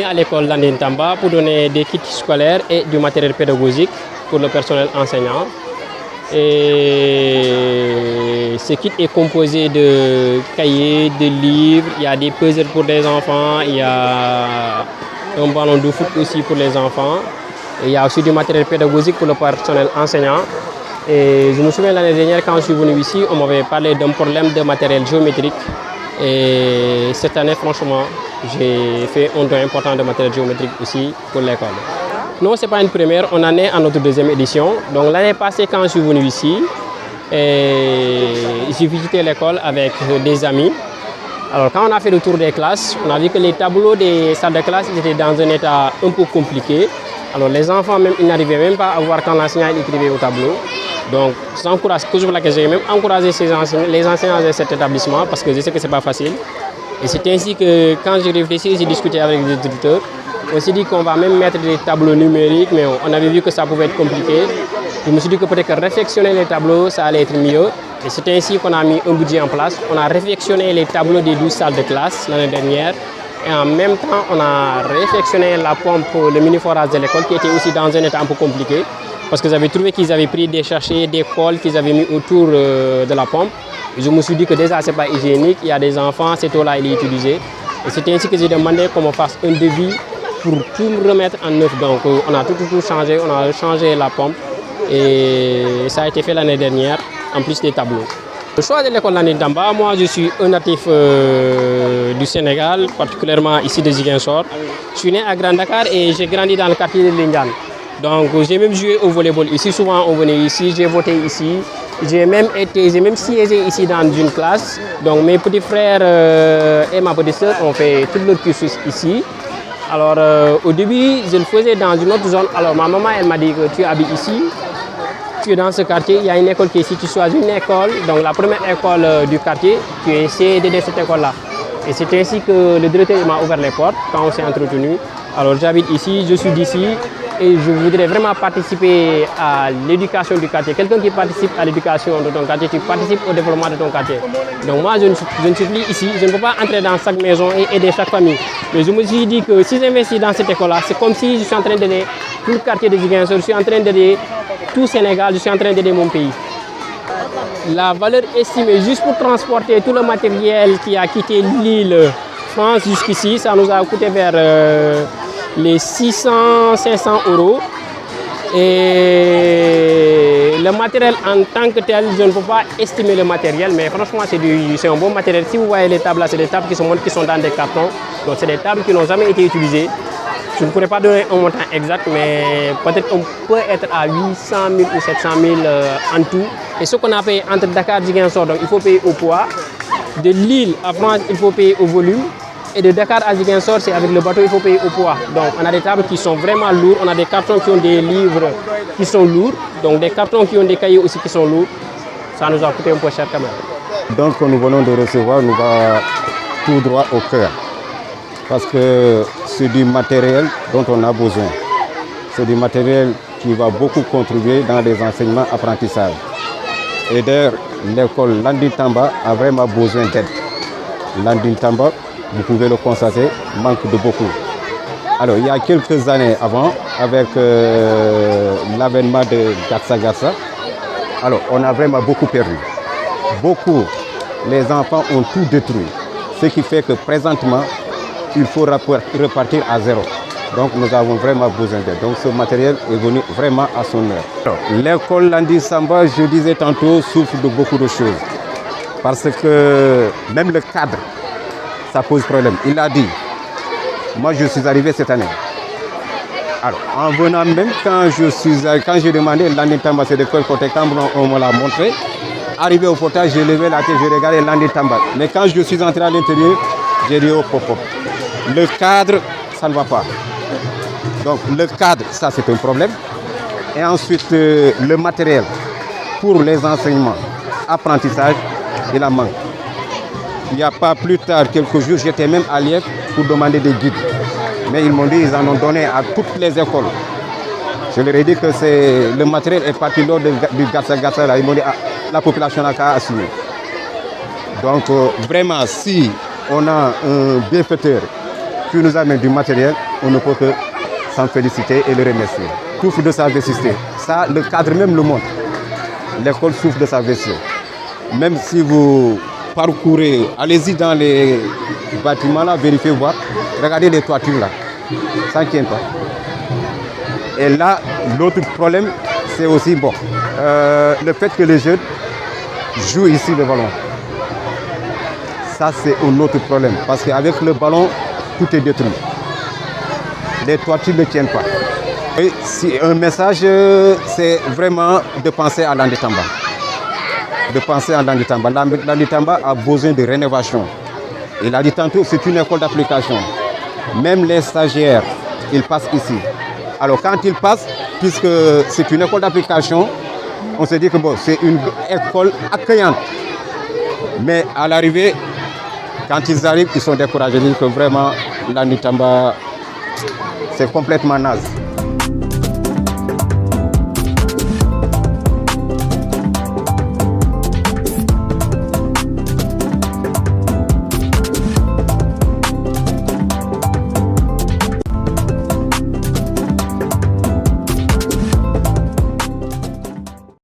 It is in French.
venu à l'école Landing Tamba pour donner des kits scolaires et du matériel pédagogique pour le personnel enseignant. Et ce kit est composé de cahiers, de livres, il y a des puzzles pour les enfants, il y a un ballon de foot aussi pour les enfants. Et il y a aussi du matériel pédagogique pour le personnel enseignant. Et je me souviens l'année dernière quand je suis venu ici, on m'avait parlé d'un problème de matériel géométrique. Et cette année, franchement, j'ai fait un don important de matériel géométrique aussi pour l'école. Non, ce n'est pas une première, on en est à notre deuxième édition. Donc l'année passée, quand je suis venu ici, j'ai visité l'école avec des amis. Alors quand on a fait le tour des classes, on a vu que les tableaux des salles de classe étaient dans un état un peu compliqué. Alors les enfants, même, ils n'arrivaient même pas à voir quand l'enseignant écrivait au tableau. Donc j'encourage, toujours que j'ai même encouragé les enseignants de cet établissement parce que je sais que ce n'est pas facile. Et c'est ainsi que quand j'ai réfléchi, j'ai discuté avec les éditeurs. On s'est dit qu'on va même mettre des tableaux numériques, mais on avait vu que ça pouvait être compliqué. Je me suis dit que peut-être que réfectionner les tableaux, ça allait être mieux. Et c'est ainsi qu'on a mis un budget en place. On a réfectionné les tableaux des 12 salles de classe l'année dernière. Et en même temps, on a réfectionné la pompe, le mini-forage de l'école qui était aussi dans un état un peu compliqué. Parce que j'avais trouvé qu'ils avaient pris des sachets, des cols qu'ils avaient mis autour de la pompe. Et je me suis dit que déjà, ce n'est pas hygiénique. Il y a des enfants, cette eau-là, elle est utilisée. Et c'est ainsi que j'ai demandé qu'on me fasse un devis pour tout remettre en œuvre. Donc on a tout changé, on a changé la pompe et ça a été fait l'année dernière, en plus des tableaux. Le choix de l'école Landing Tamba, moi je suis un natif du Sénégal, particulièrement ici de Ziguinchor. Je suis né à Grand Dakar et j'ai grandi dans le quartier de Lindiane. Donc j'ai même joué au volleyball ici, souvent on venait ici, j'ai voté ici. J'ai même siégé ici dans une classe. Donc mes petits frères et ma petite soeur ont fait tout leur cursus ici. Alors au début, je le faisais dans une autre zone. Alors ma maman, elle m'a dit que tu habites ici, tu es dans ce quartier, il y a une école qui est ici, tu choisis une école. Donc la première école du quartier, tu essaies d'aider cette école-là. Et c'est ainsi que le directeur m'a ouvert les portes quand on s'est entretenu. Alors j'habite ici, je suis d'ici et je voudrais vraiment participer à l'éducation du quartier. Quelqu'un qui participe à l'éducation de ton quartier, tu participes au développement de ton quartier. Donc moi, je ne suis plus ici, je ne peux pas entrer dans chaque maison et aider chaque famille. Mais je me suis dit que si j'investis dans cette école-là, c'est comme si je suis en train d'aider tout le quartier de Ziguinchor, je suis en train d'aider tout le Sénégal, je suis en train d'aider mon pays. La valeur estimée juste pour transporter tout le matériel qui a quitté l'île France jusqu'ici, ça nous a coûté vers les 600-500 €. Et le matériel en tant que tel, je ne peux pas estimer le matériel, mais franchement c'est un bon matériel. Si vous voyez les tables là, c'est des tables qui sont dans des cartons. Donc c'est des tables qui n'ont jamais été utilisées. Je ne pourrais pas donner un montant exact, mais peut-être qu'on peut être à 800 000 ou 700 000 en tout. Et ce qu'on a payé entre Dakar et Ziguinchor, donc il faut payer au poids. De Lille à France, il faut payer au volume. Et de Dakar à Ziguinchor, c'est avec le bateau, il faut payer au poids. Donc on a des tables qui sont vraiment lourdes, on a des cartons qui ont des livres qui sont lourds, donc des cartons qui ont des cahiers aussi qui sont lourds. Ça nous a coûté un peu cher quand même. Donc nous venons de recevoir, nous va tout droit au cœur. Parce que c'est du matériel dont on a besoin. C'est du matériel qui va beaucoup contribuer dans les enseignements apprentissages. Et d'ailleurs, l'école Landing Tamba a vraiment besoin d'aide. Landing Tamba, vous pouvez le constater, manque de beaucoup. Alors, il y a quelques années avant, avec l'avènement de Gatsa Gatsa, alors on a vraiment beaucoup perdu. Beaucoup, les enfants ont tout détruit. Ce qui fait que présentement, il faut repartir à zéro. Donc nous avons vraiment besoin d'aide. Donc ce matériel est venu vraiment à son heure. L'école Landing Tamba, je disais tantôt, souffre de beaucoup de choses. Parce que même le cadre, ça pose problème. Il a dit, moi je suis arrivé cette année. Alors en venant même, quand j'ai demandé Landing Tamba, c'est de quel côté, quand on me l'a montré, arrivé au portail, j'ai levé la tête, j'ai regardé Landing Tamba. Mais quand je suis entré à l'intérieur, j'ai dit oh pop. Le cadre, ça ne va pas. Donc le cadre, ça c'est un problème. Et ensuite, le matériel pour les enseignements, apprentissage, il en manque. Il n'y a pas plus tard, quelques jours, j'étais même à Liège pour demander des guides. Mais ils m'ont dit qu'ils en ont donné à toutes les écoles. Je leur ai dit que le matériel est parti lors du Gatsa Gatsa. Là. Ils m'ont dit ah, la population n'a qu'à assumer. Donc vraiment, si on a un bienfaiteur qui nous amène du matériel, on ne peut que s'en féliciter et le remercier. Souffre de sa vétusté. Ça, le cadre même le montre. L'école souffre de sa vétusté. Même si vous parcourez, allez-y dans les bâtiments là, vérifiez voir. Regardez les toitures là. Ça ne tient pas. Et là, l'autre problème, c'est aussi bon, le fait que les jeunes jouent ici le ballon. Ça, c'est un autre problème. Parce qu'avec le ballon, tout est détruit. Les toitures ne tiennent pas. Et si un message, c'est vraiment de penser à l'Anditamba. De penser à l'Anditamba. L'Anditamba a besoin de rénovation. Il a dit tantôt, c'est une école d'application. Même les stagiaires, ils passent ici. Alors quand ils passent, puisque c'est une école d'application, on se dit que bon, c'est une école accueillante. Mais à l'arrivée, quand ils arrivent, ils sont découragés. Ils disent que vraiment, l'Anditamba, c'est complètement naze.